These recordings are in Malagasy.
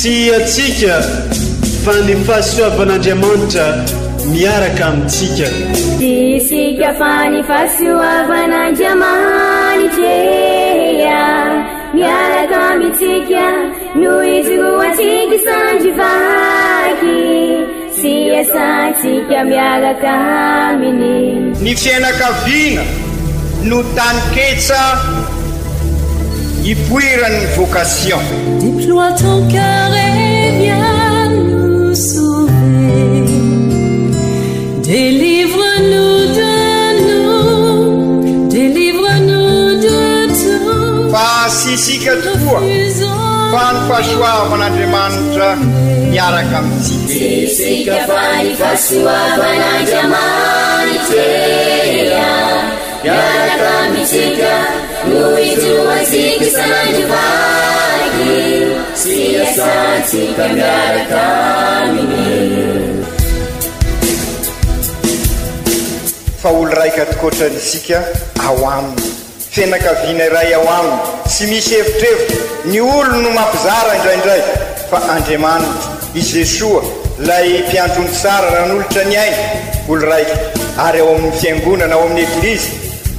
tsy atsika fa ny fahasoavan'Andriamanitra miaraka amintsika. Isika fa ny fahasoavan'Andriamanitra miaraka amintsika noho izy roantsika sandrivaky sy asantsika miaraka aminy. Ny fianakaviana no taniketsa ipoiran'ny vocation. Déploie ton cœur et viens nous sauver. Délivre-nous de nous, délivre-nous de tout. Fa sisika tokoa fa ny fahasoavan'Andriamanitra miaraka amintsika. Sisika fa ny fahasoavan'Andriamanitra miaraka amintsika noho izy roantsika sandrivaky sy asantsika miaraka aminy. Fa olo raika atokotran'isika ao aminy, fianakaviana iray ao aminy, tsy misy hevitrevitra. Ny olo no mampizara indraindray fa Andriamanitra i Jesoa lay mpiandrony tsara ran'olotra ny aina, olo raika. Ary ao amin'ny fiangonana, ao amin'ny eglizy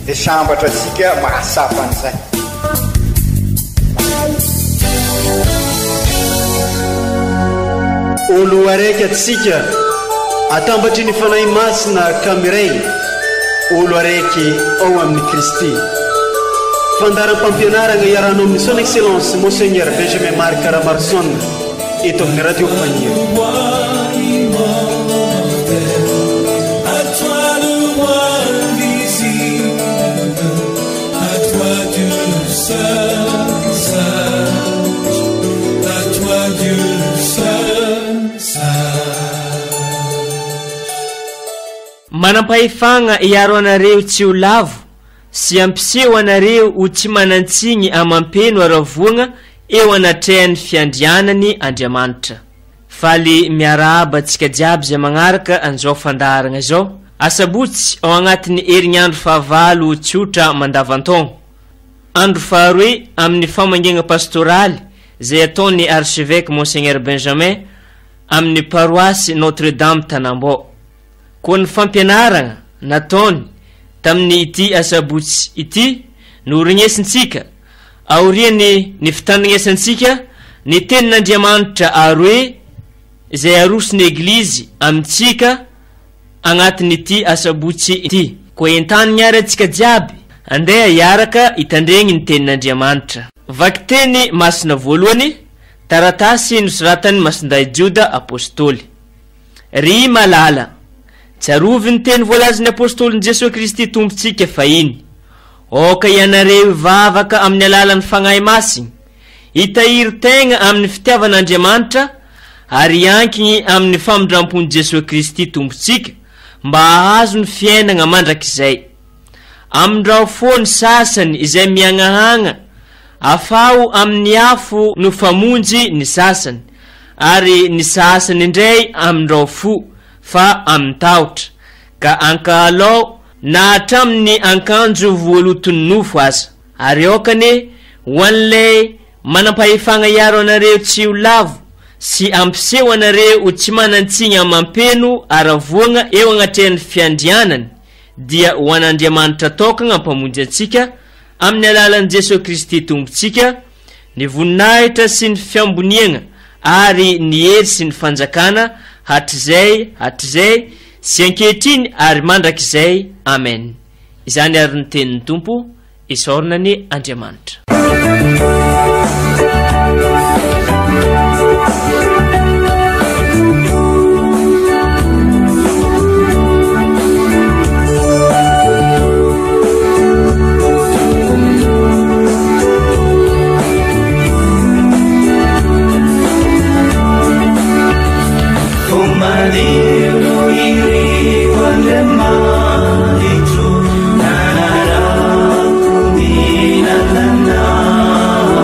dia sambatra antsika mahasapa an'izay. Olo araiky atsika atambatry ny fanahy masina kamiray, olo araiky ao amin'ny Kristy. Fandaram-pampianarana iarahanao amin'ny son excellence Monseigneur Benjamin Marc Caramarson eto amin'ny radio Fania. Manampahefagna iaro anareo tsy ho lavo sy ampiseho anareo ho tsy manantsigny amampeno aravoagna eo anatrehan'ny fiandrianany Andriamanitra. Faly miarahaba antsika jiaby zay magnaraka an'izao fandaragna izao. Asabotsy ao agnatin'ny herignandro fahavalo tsotra mandavantaogno. Andro faharoe amin'ny famangegna pastoraly zay ataony archevêque Monseigneur Benjamin amin'ny paroisse Notre-Dame Tanambo. Koa ny fampianaragna nataony tamin'ny ity asabotsy ity no rignesintsika aoriany ny fitandrignesantsika ny tenin'Andriamanitra aroe zay arosony eglizy amintsika agnatin'ity asabotsy ity. Koa entany niara antsika jiaby andeha iaraka itandregny ny tenin'Andriamanitra. Vaky teny masina voalohany, taratasy nosoratany Masinday Joda apôstôly. Ry malala, tsarovy ny teny voalazan'ny apôstôlin Jesosy Kristy tompontsika fahiny. Oka ianareo vavaka amin'ny alalan'ny fagnahy masiny, hitahiry tegna amin'ny fitiavan'Andriamanitra ary iankigny amin'ny famindrampon'i Jesosy Kristy tompontsika mba hahazo ny fiainagna mandrakizay. Amindrao foany sasany izay miagnahagna afao amin'ny afo no famonjy ny sasany, ary ny sasany indray amindrao fo fa amin'ny tahotra, ka ankalao na hatramin'ny ankanjo voalotony nofo aza. Ary okany ho an'ilay manampahefagna iaro anareo tsy ho lavo sy ampiseho anareo ho tsy manantsigny amampeno aravoagna eo agnatrehan'ny fiandrianany, dia ho an'Andriamanitra tokagna ampamonjy antsika amin'ny alalan'i Jesosy Kristy tompontsika ny voninahitra sy ny fiamboniagna ary ny hery sy ny fanjakana hatrizay sy ankehitriny ary mandrakizay. Amen. Izany ary ny tenin'ny Tompo, isaorana ny Andriamanitra. Na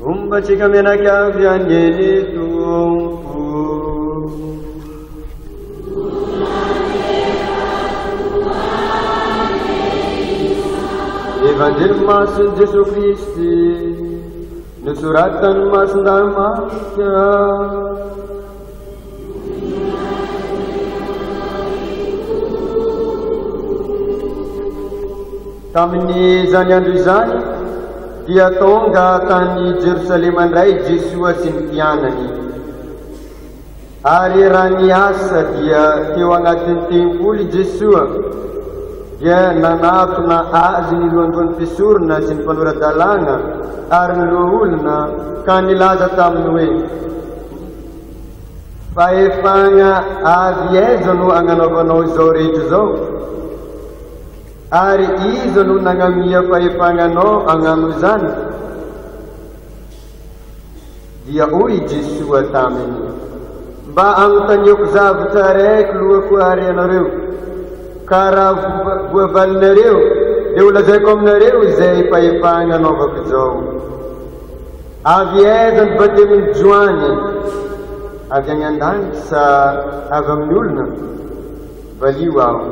Ombatsika mianakavy aneny Tompo. Evanjely masiny Jesu Kristy nosoratany masin-Damasika. Tamin'ny zany andro izany dia tonga tany Jerosalema indray Jesua sy ny mpianany. Ary raha niasa dia teo agnatin'ny tempoly Jesua dia nanafina azy ny lohan'irony mpisorona sy ny mpanoradalàna ary ny loha olona ka nilaza taminy hoe fahefagna avy aiza no agnanaovanao izao rehetra izao, ary iza no nagnamia fahefagnanao agnano izany? Dia hoy Jesua taminy, mba agnontaniako zavatra raiky lohako ary anareo, ka raha voavalinareo dia ho lazaiko aminareo izay fahefagna anaovako izao. Avy aiza ny batemin'ny Joany? Avy agny an-danitra sa avy amin'ny olona? Valio aho.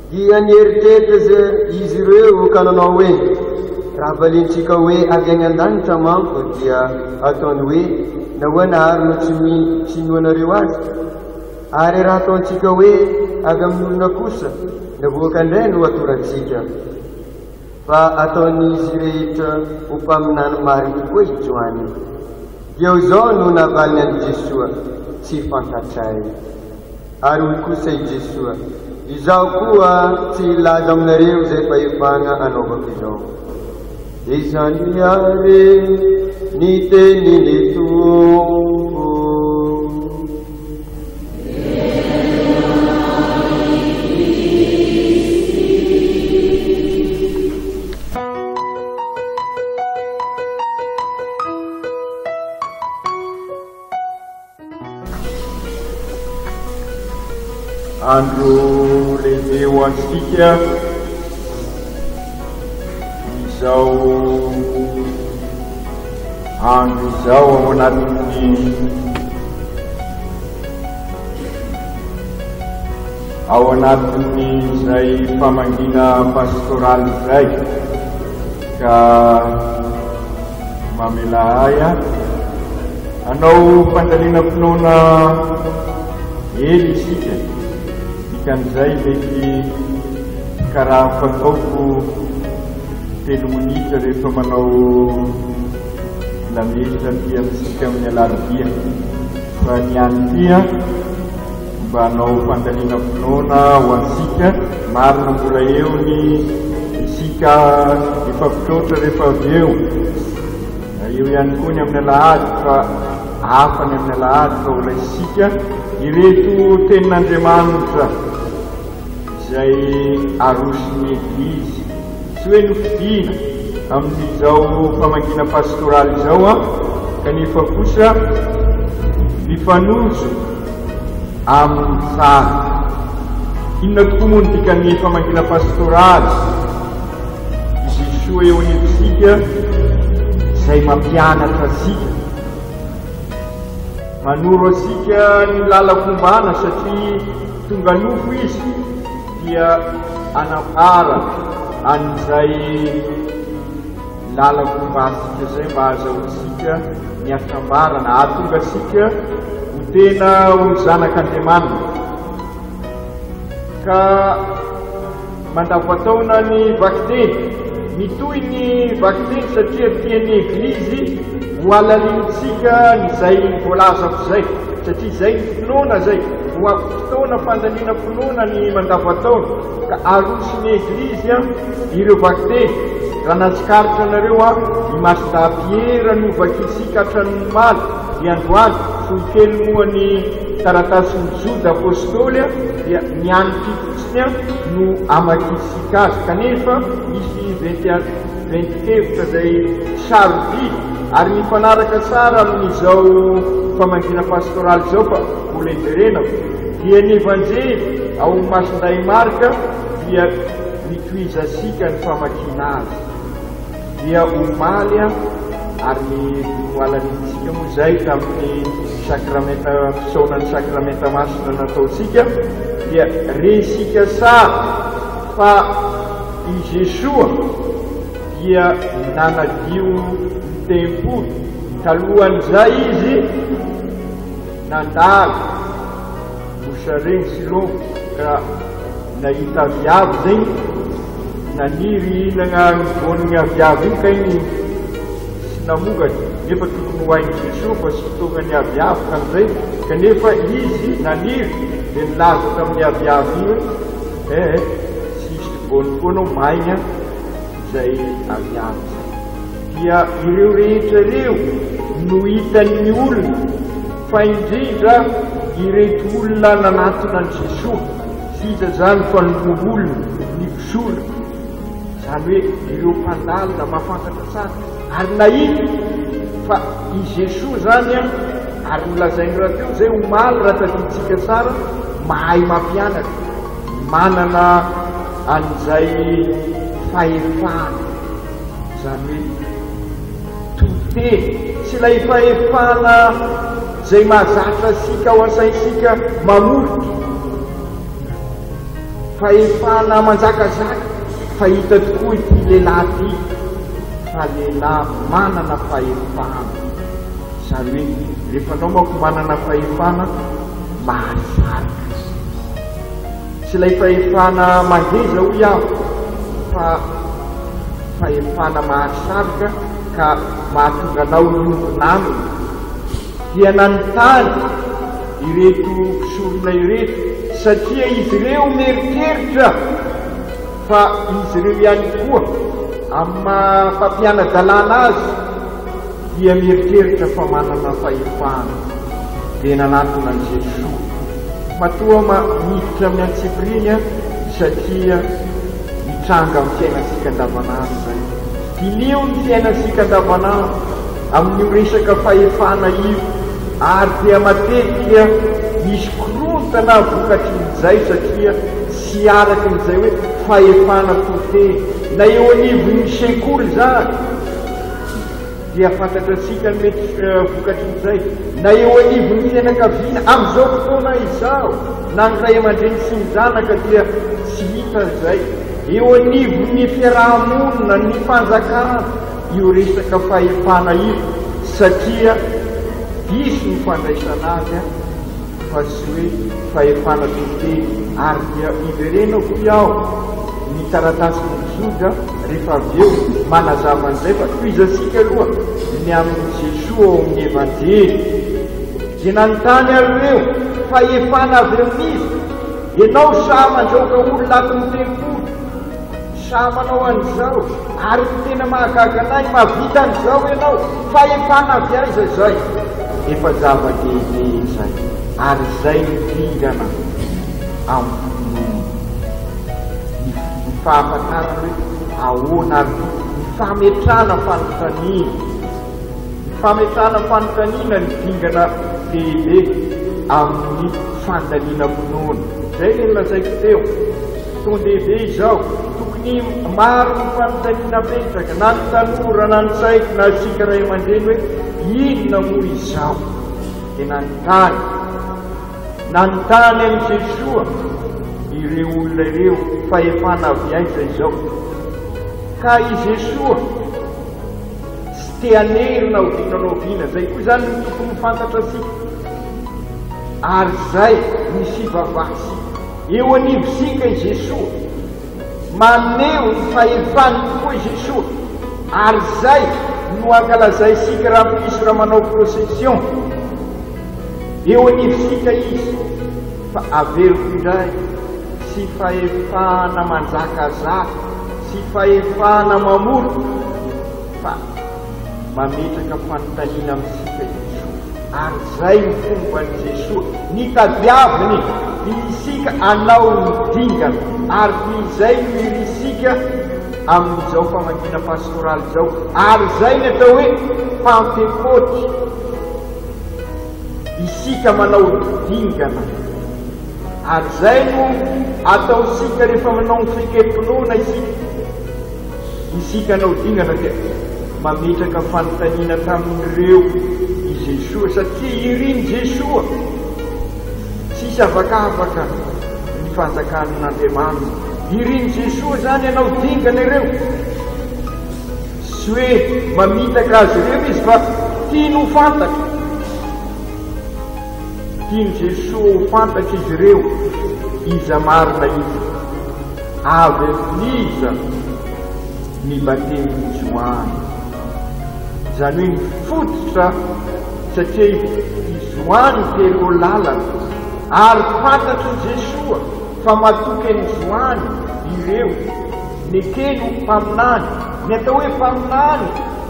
Dia nieritreritra izy ireo ka nanao hoe raha valintsika hoe avy agny an-danitra manko dia ataony hoe nahoana ary no tsy minoanareo azy, ary raha ataontsika hoe avy amin'ny olona kosa navoaka indray no atorantsika. Fa ataon'izy rehetra ho mpaminany marina koa i Joany. Dia izao no navaliny an'i Jesua tsy fantatray. Ary hoy kosa i Jesua, izaho koa tsy ilaza aminareo izay fahefagna anaovako izao. Izany ary ny tenin'ny Tompo. Andro lehibe ho antsika izao andro izao ao anatin'ny izay famangina pastoraly izay, ka mamela ahy anao fandalina finoana hely isika. Dikan'izay mety karaha fataoko 3 minitra rehefa manao lamesa ty amintsika amin'ny alarobia. Fa ny any tia mba hanao fandalina finoana ho antsika, marina mbola eo ny isika ifapitotra rehefa avy eo. Eo ihany koa ny amin'ny alahady, fa hafa ny amin'ny alahady fa ho raisika ireto tenin'Andriamanitra izay arosiny eglizy, tsy hoe nofidiana amin'izao famangina pastoraly izao a kanefa kosa mifanozo amin'ny tsara. Inona tokoa moa ny dikany famangina pastoraly? Izy soa eo anivosika izay mampianatra asika, manoro asika ny lala-fombana satria tonga nofo izy dia anapara an'izay lala-fomba asika zay mba azahoantsika ny afitambarana ahatonga asika ho tena ho zanak'Andriamanitra. Ka mandavatao-na ny vakiteny, mitohy ny vakiteny satria tian'ny Eglizy ho alalintsika nyzay voalazako zay, satria zay ny finoana zay ho fotoana fandaniana finoana ny mandavataona. Ka arosiny Eglizy ireo vakiteny. Raha natsikaritra anareo ny masidapierra no vakitsika hatranin'ny maly ny androany folikely moa ny taratasiny Jode apôstôly dia nianitry fotsiny no amakitsika azy. Kanefa misy 20 hevitra zay sarody ary mifanaraka tsara amin'izao famangina pastoraly zao fa mbola enderenako dia ny evanjely ao masinday marika dia mitoiza asika ny famakina azy dia omaly ary hoalanintsika moa zay tamin'ny sakramenta fisaonany sakramenta masina nataotsika dia resika sara fa i Jesoa dia nanadio ny tempoly talohan'izay izy nandalo mosareny Silômo ka nahita viavy zegny naniry hinagna vonigny aviavy iny ka igny sy namogany nefa tokony hoainy Jesoa fa sy fotoagna ny aviavy kan'izay kanefa izy naniry dia nilaza tamin'ny aviavy io sisy vony foana maigna izay aviavy zay. Dia ireo rehetra reo no hitan'ny olona fa indrindra ireto olona nanatona ny Jesoa siza zany fa olona ny mpisola zany hoe ireo mpandalina mafantatra tsara ary nahita fa i Jesoa zany ary nolazainy raha teo zay omaly raha tadintsika tsara mahay mampianatra manana an'izay fahefana zany hoe tote tsy ilay fahefana zay mahazatra asika ao asaisika mamorika fahefana manjakazaka fa hita tokoa ity lehilahy ty fa lehilahy manana fahefana zany hoe rehefa anao manko manana fahefana mahasarika tsy ilay fahefana mangeza ho iaho fa fahefana mahasarika ka mahatonga anao niombonaminy dia nanontany ireto mpisorona ireto satria izy ireo merikeritra fa izy ireo ihany koa amin'ny mampampiana-dalàna azy dia merikeritra fa manana fahefana dia nanatona ny Jesoa matoa miditra amin'ny antsipiriny satria mitranga amin'ny fiainasika andavanandro zay. Dinio ny fiainasika andavanandro amin'io resaka fahefana io ary dia matetika misy korontana vokatrin'izay satria tsy araky n'izay hoe fahefana tote na eo anivon'ny sekoly zany dia fantatratsika ny mety vokatrin'izay na eo anivon'ny fianakaviana amin'izao fotoana izao na ny ray aman-dreny sy ny zanaka dia tsy hita zay eo anivon'ny fiarahamonina ny fanjakana io resaka fahefana io satria diso ny fandraisana azy fa tsy hoe fahefana tote ary dia iverenako iaho ny taratasiny Jode rehefa avy eo manazava an'izay fa toizasika aloha ny amin'ny Jesoa ao amin'ny evanjely dia nanontany areo fahefana avy amin'izy ianao sa mandraoka olona atiny tempoly sa manao an'izao ary tena mahagaga anay mavita an'izao ianao fahefana avy aiza zay efa zava-dehibe zay ary zay mipingana amin'ny fahafantarana hoe ahoana ary ny fametrana fanontaniana. Ny fametrana fanontaniana ny dingana lehibe amin'ny fandaniana finoana. Zay ny lazaiko teo. Tondehibe izao tokony maro ny fanontaniana petraka na ny tanora na ny saiko na sika ray aman-dreny hoe inona moa izao dia nanontany amin'ny Jesoa ireo olona ireo fahefana avy aiza izao. Ka i Jesoa tsy te hanerina ovinanaoviana. Zay koa zany ny tokony fantatra sika. Ary zay misy vavasy eo anivosika i Jesoa, maneho ny fahefany tokoa i Jesoa. Ary zay no ankalazay sika raha misy raha manao procession eo anivosika izy. Fa averiko indray sy fahefana manjakazaka sy fahefana mamoro, fa mametraka fanontaniana amin'isika Jesoa. Ary zay ny fomban'i Jesoa, ny tadiaviny isika anao ny dingana. Ary izay no irisika amin'izao famangina pastoraly zao. Ary zay ny atao hoe Pentecote, isika manao ny dingana. Ary zay no ataosika rehefa manao ny fikepinoana isika anao dingana dia mametraka fanontaniana tamin'ireo i Jesoa, satria iriny Jesoa tsisy avakavaka ny fanjakan'Andriamanitra. Iriny Jesoa zany anao dingana ireo, sy hoe mamitaka azy ireo izy fa tiany ho fantatra. Tiany Jesoa ho fantatra izy ireo iza marina izy avy niza ny batemin'ny Joany. Zany hoe nifototra satria i Joany telo lalana. Ary fantatry Jesoa fa matoky ny Joany ireo ny kely mpaminany. Ny atao hoe mpaminany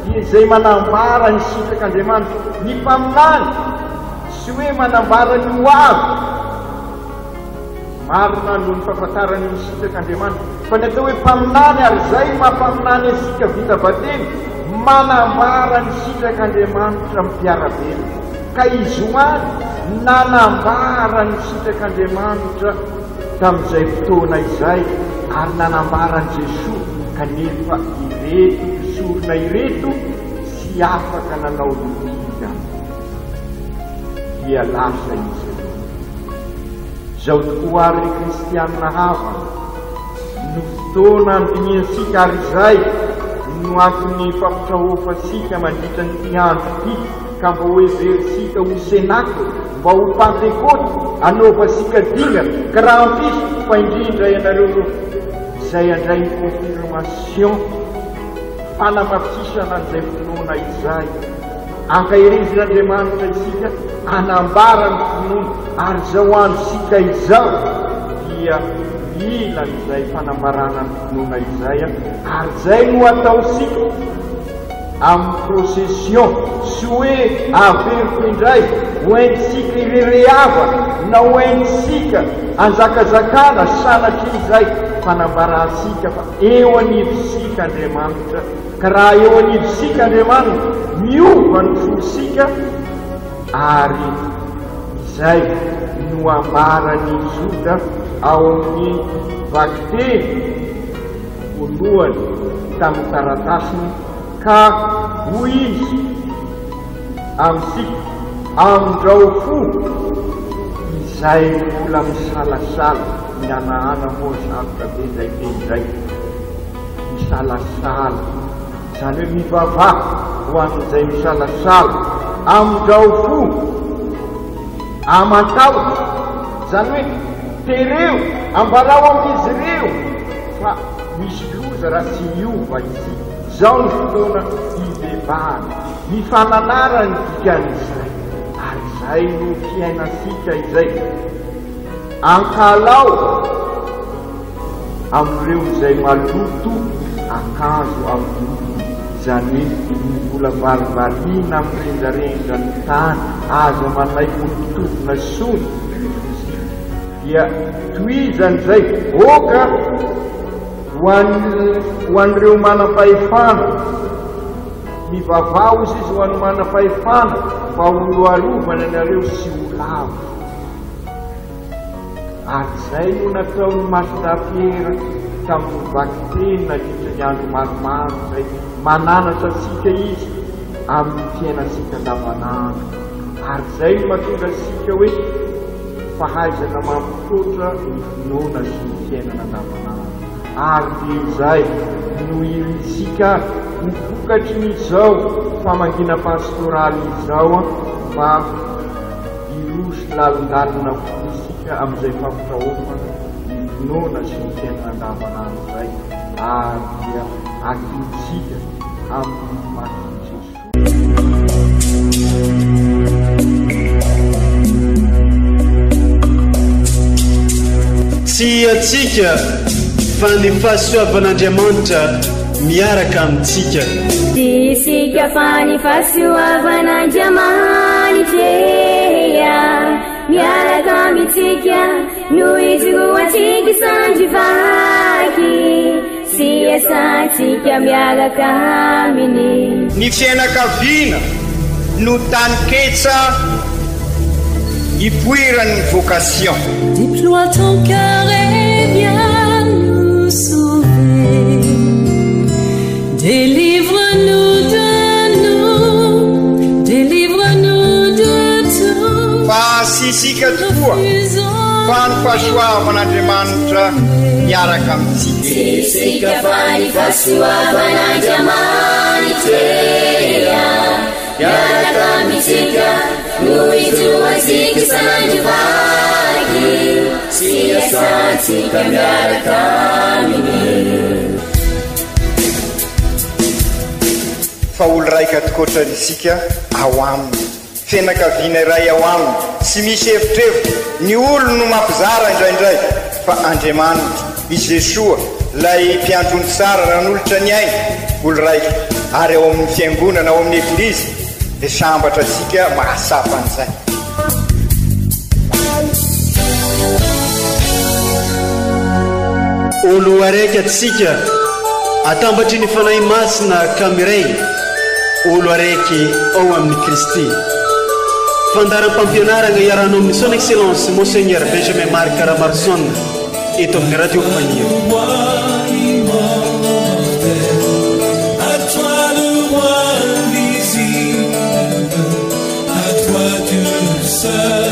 dia izay manambara ny sitrak'Andriamanitra. Ny mpaminany sy hoe manambara ny hoavy marina no ny fahafantarany ny sitrak'Andriamanitra, fa ny atao hoe mpaminany. Ary zay mampaminany asika vita batemy, manambara ny sitrak'Andriamanitra mpiarabely. Ka i Joany nanambara ny sitrak'Andriamanitra tamin'izay fotoana izay, ary nanambara ny Jesoa. Kanefa ireto sorona ireto sy afaka nanao dingana dia lasa izy. Zao tokoa ary ny kristianina hafa no fotoana andiniansika. Ary zay no antony fampitrahofasika mandritra ny andro ity, ka mba hoe verisika ho senako mba ho Pentecote anaovasika dingana. Ka raha ampisy fa indrindra ianareo izay andray ny confirmation fanamafisana an'izay finoana izay, ankahirizin'Andriamanitra isika anambara ny finoana. Ary zao andro sika izao dia ilan'izay fanambarana ny finoana izay. Ary zay no ataosika amin'ny procession, sy hoe averiko indray hoentisika irereava na hoentisika anjakazakana sanatry izay fanambarasika fa eo anivosika Andriamanitra. Ka raha eo anivosika Andriamanitra miova ny fosika. Ary izay no ambarany Juda ao amin'ny vakiteny voalohany tamin'ny taratasiny, ka hoy izy amintsika amindrao fo izay mbola misalasala. Mianahana moa sarotra be zay teny zay, misalasala zany hoe mivavaha ho an'izay misalasala. Amindrao fo amataotra zany hoe tereo ambarao amin'izy ireo fa misy loza raha tsy miova izy. Zao ny fotoana hivevahana, ny fananara ny dikan'izay. Ary zay no fiainasika izay, ankalao amin'ireo izay maloto akanjo amin'ny zany hoe mbola varivarina amirendrarendra ny tany, azo manay olototona sony dia toizan'izay oka ho an'ireo manam-pahefana mivavao izy ho an'ny manam-pahefana mba holoarovana anareo sy ho lavo. Ary zay no nataony Masinapiera tamin'ny vakiteny nandritra ny andro maromaro zay mananatra sika izy amin'ny fiainasika andavanandro. Ary zay no mahatonga sika hoe fahaizana mampipotra ny finoana sy ny fiainana andavanandro. Ary izay no isika mivokatry n'izao famangina pastoraly izao mba irosy lalindalina isika amin'izay fampitahomana ny finoana sy ny fiainana andavanandro zay. Ary dia akitsika amin'ny masiny Jesosy. Tsy atsika fa ny fahasoavan'Andriamanitra miaraka amintsika. Tsy isika fa ny fahasoavan'Andriamanitra miaraka amintsika no ijoatsika sandrivaky sy asantsika miaraka aminy. Ny fianakaviana no taniketsa ipoiran'ny vocation. Déploie ton cœur et viens nous sauver. Délivre-nous de nous, délivre-nous de tout. Fa sisika tokoa fa ny fahasoavan'Andriamanitra miaraka amintsika. Sisika fa ny fahasoavan'Andriamanitra miaraka amintsika no ijoatsika sandrivaky sy asantsika miaraka aminy. Fa olo raika tokoatranisika ao aminy, fianakaviana iray ao aminy, tsy misy efitrevitra. Ny olo no mampizara indraindray fa Andriamanitra i Jesoa lay mpiandrony tsara nanolotra ny ainy olo raika. Ary ao amin'ny fiangonana, ao amin'ny eglizy dia sambatra tsika mahasapa an'izay. Olo araiky atsika atambatry ny fanahy masina kamiray, olo araiky ao amin'ny Kristy. Fandaram-pampianarana iarana amin'ny son excellence Monseigneur Benjamin Marc Caramarson eto amin'ny radio Fania. À toi le roi invisible, à toi Dieu seul.